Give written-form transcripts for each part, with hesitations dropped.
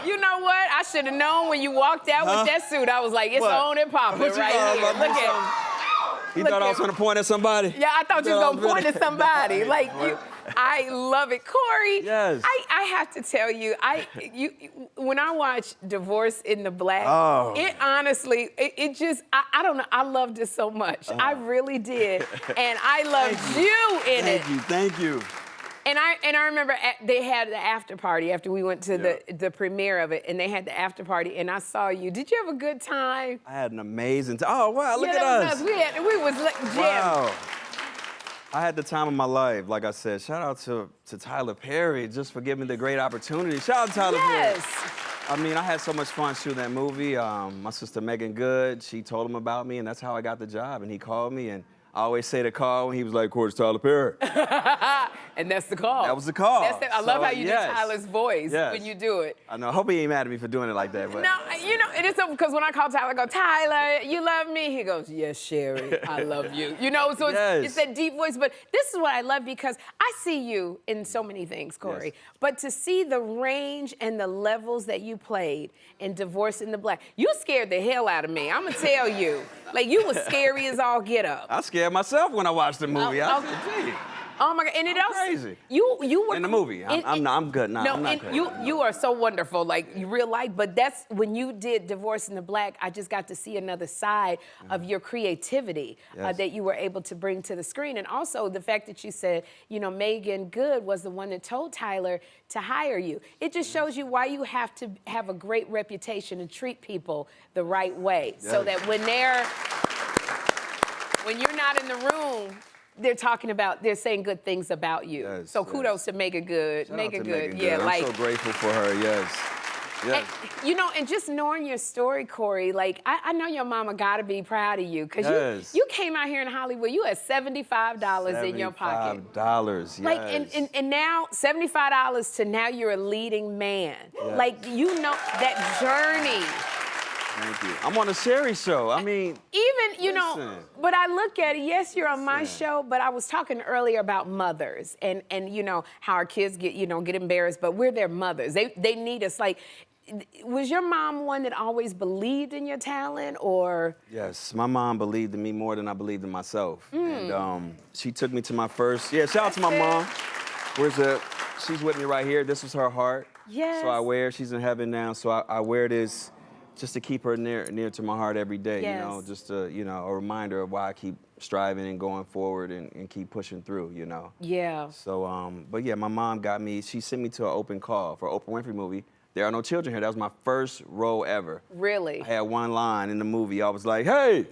You know what? I should have known when you walked out with that suit. I was like, it's on and popping right here. Look at. You thought I was going to point at somebody? Yeah, I thought you was going to point at somebody. Like, I love it. Cory, yes. I have to tell you, when I watch Divorce in the Black, it honestly, it just, I don't know, I loved it so much. I really did. And I loved you in it. Thank you. And I remember they had the after party after we went to the premiere of it, and they had the after party, and I saw you. Did you have a good time? I had an amazing time. Oh, wow, look at us. We was jamming. Wow. I had the time of my life, like I said. Shout out to Tyler Perry just for giving me the great opportunity. Shout out to Tyler Perry. I mean, I had so much fun shooting that movie. My sister Megan Good, she told him about me, and that's how I got the job. And he called me, and I always say the call, and he was like, Cory, it's Tyler Perry. And that's the call. That was the call. I love how you do Tyler's voice when you do it. I know. I hope he ain't mad at me for doing it like that. But. No, you know, it is so because when I call Tyler, I go, Tyler, you love me? He goes, yes, Sherri, I love you. You know, so it's that deep voice. But this is what I love because I see you in so many things, Cory. But to see the range and the levels that you played in Divorce in the Black, you scared the hell out of me. I'm going to tell you. Like, you was scary as all get up. I scared myself when I watched the movie. Oh my God! And it also crazy. You were in the movie. I'm good now. No, I'm not and crazy. you are so wonderful, like real life. But that's when you did Divorce in the Black. I just got to see another side of your creativity that you were able to bring to the screen, and also the fact that you said, you know, Megan Good was the one that told Tyler to hire you. It just shows you why you have to have a great reputation and treat people the right way, so that when you're not in the room, they're saying good things about you. So kudos to Megan Good. Megan Good. I'm so grateful for her, yes. And, you know, and just knowing your story, Cory, like, I know your mama gotta be proud of you, because you came out here in Hollywood, you had $75 in your pocket. $75, yes. Like, and now, $75 to now you're a leading man. Like, you know, that journey. Thank you. I'm on a Sherri show. I mean, even, you know, but I look at it, yes, you're on my show, but I was talking earlier about mothers and you know, how our kids get embarrassed, but we're their mothers. They need us. Like, was your mom one that always believed in your talent, or? Yes, my mom believed in me more than I believed in myself. And she took me to my first, shout out to my mom. She's with me right here. This was her heart. Yes. So I wear, she's in heaven now, so I wear this just to keep her near to my heart every day, you know, just a reminder of why I keep striving and going forward and keep pushing through, you know. Yeah. So, but yeah, my mom got me, she sent me to an open call for an Oprah Winfrey movie. There Are No Children Here. That was my first role ever. Really? I had one line in the movie. I was like, hey!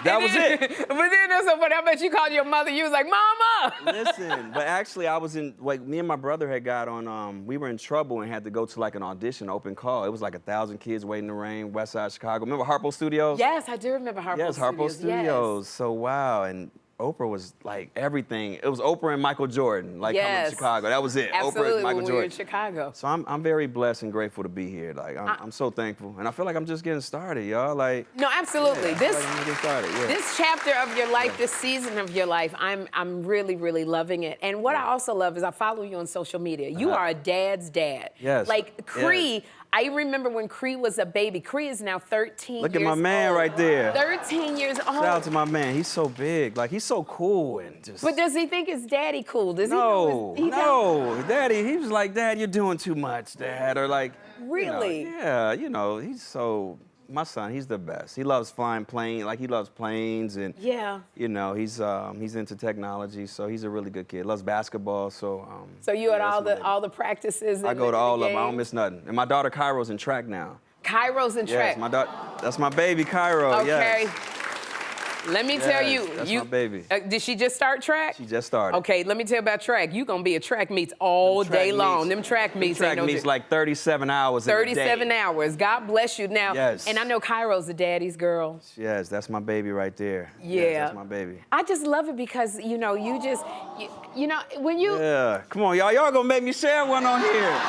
That was it. But then there's somebody, I bet you called your mother, you was like, Mama! Listen, but actually I was in, like, me and my brother had got on, we were in trouble and had to go to like an audition, open call. It was like 1,000 kids waiting in the rain, West Side Chicago. Remember Harpo Studios? Yes, I do remember Harpo Studios. Yes, Harpo Studios. So wow, and Oprah was like everything. It was Oprah and Michael Jordan, like coming to Chicago. That was it. Absolutely, Oprah and Michael when Jordan. we were in Chicago. So I'm very blessed and grateful to be here. Like I'm so thankful, and I feel like I'm just getting started, y'all. Like no, absolutely. This chapter of your life, this season of your life, I'm really, really loving it. And what I also love is I follow you on social media. You are a dad's dad. Yes. Like Cree. I remember when Cree was a baby. Cree is now 13 years old. Look at my man right there. 13 years old. Shout out to my man. He's so big. Like, he's so cool and just... But does he think his daddy cool? Does no, he no. Daddy, he was like, Dad, you're doing too much, Dad. Or like... Really? You know, he's so... My son, he's the best. He loves flying planes. Like, he loves planes and... You know, he's into technology, so he's a really good kid. Loves basketball, so... So you at all the practices? I go to all of them. I don't miss nothing. And my daughter Cairo's in track now. Cairo's in track? Yes, my daughter. That's my baby, Cairo. Okay. Yes. Let me tell you. That's my baby. Did she just start track? She just started. Okay, let me tell you about track. You're going to be at track meets all day long. Them track meets. Track meets like 37 hours in a day. 37 hours. God bless you. Now, and I know Cairo's a daddy's girl. Yes, that's my baby right there. Yeah. Yes, that's my baby. I just love it because, you know, you just, you know, when you... Yeah. Come on, y'all. Y'all going to make me share one on here.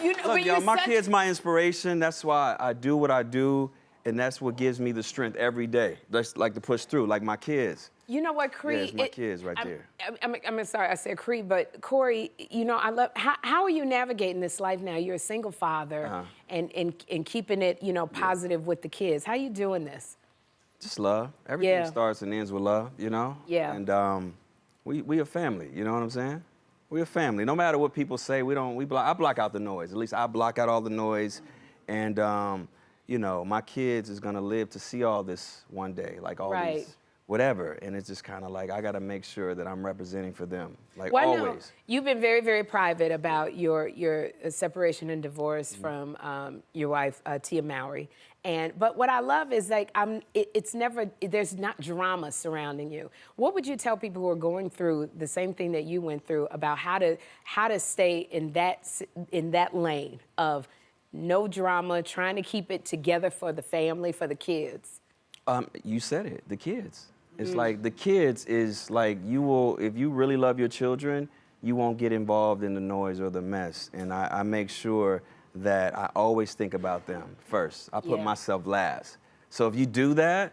You know, look, y'all, my kid's my inspiration. That's why I do what I do. And that's what gives me the strength every day. That's like to push through, like my kids. You know what, Cree? Yeah, it's my kids right there. I'm sorry, I said Cree, but Cory, you know, I love, how are you navigating this life now? You're a single father and keeping it, you know, positive with the kids. How you doing this? Just love. Everything starts and ends with love, you know? Yeah. And we a family, you know what I'm saying? We a family. No matter what people say, I block out the noise. At least I block out all the noise. And, you know, my kids is gonna live to see all this one day, like all these, whatever. And it's just kind of like, I gotta make sure that I'm representing for them, like always. No, you've been very, very private about your separation and divorce from your wife, Tia Mowry. But what I love is like, it's never, there's not drama surrounding you. What would you tell people who are going through the same thing that you went through about how to stay in that lane of no drama, trying to keep it together for the family, for the kids? You said it, the kids. It's like the kids is like, if you really love your children, you won't get involved in the noise or the mess. And I make sure that I always think about them first. I put myself last. So if you do that,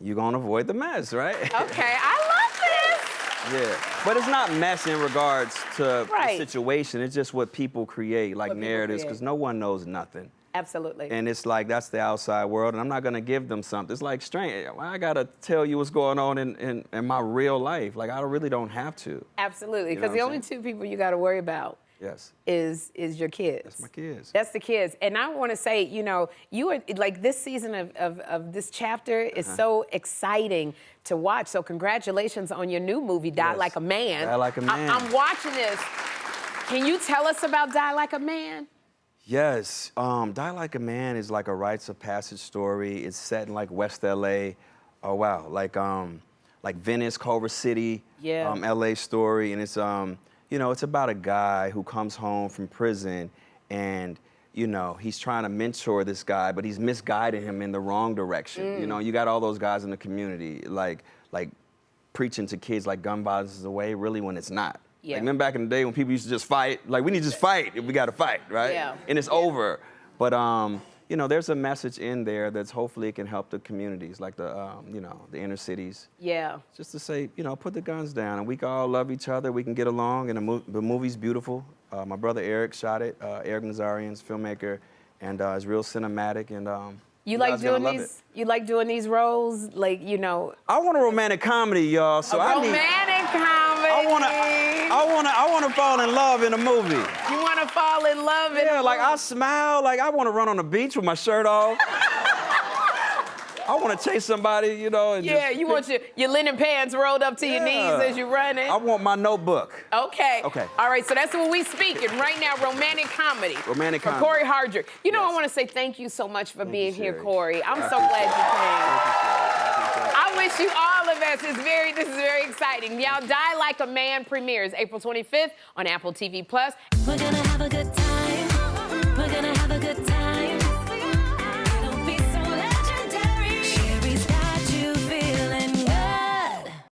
you're gonna avoid the mess, right? Okay, I love this. Yeah, but it's not mess in regards to the situation. It's just what people create, like narratives, because no one knows nothing. Absolutely. And it's like, that's the outside world, and I'm not gonna give them something. It's like strange. I gotta tell you what's going on in my real life. Like, I really don't have to. Absolutely, because the only two people you gotta worry about is your kids. That's my kids. That's the kids. And I want to say, you know, you are like, this season of this chapter is so exciting to watch. So congratulations on your new movie, Die Like a Man. Die Like a Man. I'm watching this. Can you tell us about Die Like a Man? Yes, Die Like a Man is like a rites of passage story. It's set in like West LA. Oh wow, like Venice, Culver City, LA story, and it's you know, it's about a guy who comes home from prison and, you know, he's trying to mentor this guy, but he's misguiding him in the wrong direction. You know, you got all those guys in the community, like preaching to kids like gun violence is the way, really, when it's not. Yeah. Like, remember back in the day when people used to just fight? Like, we need to just fight if we got to fight, right? Yeah. And it's over. But, you know, there's a message in there that's hopefully can help the communities, like the, you know, the inner cities. Yeah. Just to say, you know, put the guns down, and we can all love each other. We can get along, and the movie's beautiful. My brother Eric shot it. Eric Nazarian's filmmaker, and it's real cinematic. And you like doing these? You like doing these roles, like, you know? I want a romantic comedy, y'all. So romantic comedy. I wanna fall in love in a movie. You wanna fall in love in a movie? Like I smile, like I wanna run on the beach with my shirt off. I wanna chase somebody, you know. And you want your linen pants rolled up to your knees as you're running. I want my notebook. Okay. Okay. All right, so that's what we speaking right now, romantic comedy. Romantic comedy. For Cory Hardrict. You know, I wanna say thank you so much for being here, Cory. I'm so glad you came. I wish you all the best. This is very exciting. Y'all, Die Like a Man premieres April 25th on Apple TV+. We're gonna have a good time.